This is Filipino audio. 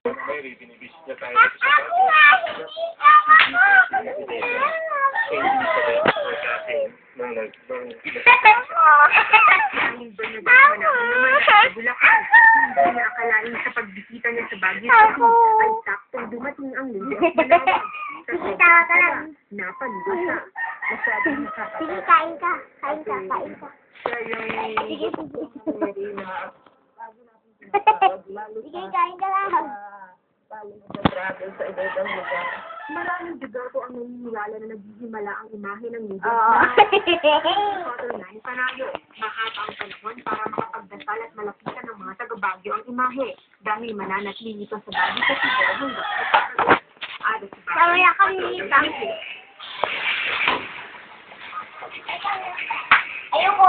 Mary, binibisit na tayo dito sa bago. Akalain sa pagbisita niya sa Baguio ay saktong dumating ang Lady of Malawag. Bisita ka lang. Napaligo siya. Masyadong Sige, nakakatawa. kain ka. Kain ka, kain ka. Siya yung Sige, sige. Mary na Sige, kain ka lang. travel sa iba-ibang lugar. Maraming debato ang naniniwala na naghihimala ang imahe ng Lady of Oo. Malawag. Father Nan Panalo, mahaba ang panahon para makapagdasal at malapitan ng mga taga-Baguio ang imahe dahil mananatili ito sa Baguio sa siguro hanggang sa pagkakas. Ada sa Baguio. Mamaya kami nitang. Ayoko.